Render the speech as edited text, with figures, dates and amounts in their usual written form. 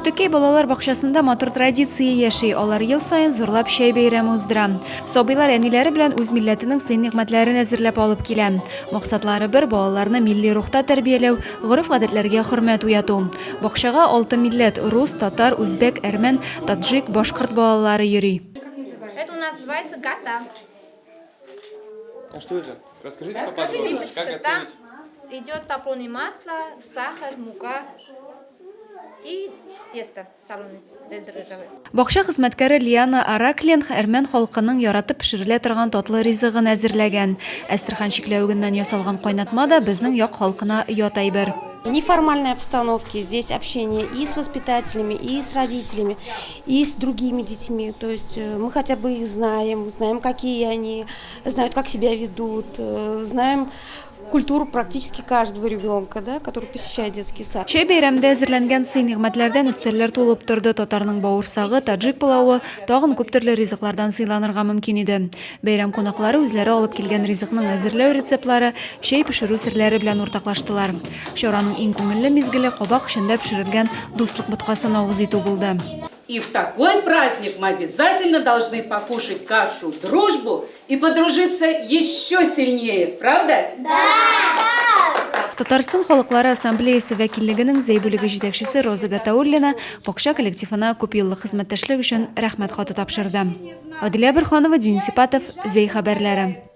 Түштекей балалар бакчасында матур традиция яши. Алар ел сайын зурлап шәй бәйрәме уздыра. Сабыйлар әниләре белән үз милләтенең сый-нигъмәтләрен әзерләп алып килә. Максатлары бер балаларны милли рухта тәрбияләү, гореф-гадәтләргә хөрмәт уяту. Бакчага 6 милләт – рус, татар, үзбәк, әрмән, таджик, башкорт балалары йөри. Это у нас называется гата. А что это? Расскажите Видите, поподробнее, как что там готовить? идет топленое масло, сахар, мука и тесто соленое, бездрожжевое. Бакча хезмәткәре Лиана Араклин әрмән халкының яратып пешерелә торган татлы ризыгын әзерләгән. Әстерхан чикләвегеннән ясалган кайнатма да безнең як халкына ят әйбер. В неформальной обстановке здесь общение и с воспитателями, и с родителями, и с другими детьми. То есть мы хотя бы их знаем, знаем, какие они, знают, как себя ведут, знаем культуру практически каждого ребенка, да, который посещает детский сад. Шәй бәйрәмдә әзерләнгән сый-нигъмәтләрдән өстәлләр тулып торды. Татарның бавырсагы, таджик пылавы, тагын күп төрле ризыклардан сыйланырга мөмкин иде. Бәйрәм кунаклары үзләре алып килгән ризыкның әзерләү рецептлары, шәй пешерү серләре белән уртаклаштылар. Чараның иң күңелле мизгеле кабак эчендә пешерелгән дуслык боткасын авыз итү булды. И в такой праздник мы обязательно должны покушать кашу дружбу и подружиться еще сильнее, правда? Татарстан халыклары ассамблеясы вәкиллегенең зәй бүлеге җитәкчесе Роза Гатауллина бакча коллективына күп еллык хезмәттәшлек өчен рәхмәт хаты тапшырды. Адилә Бирханова, Дин Сипатов, Зәй хәбәрләре.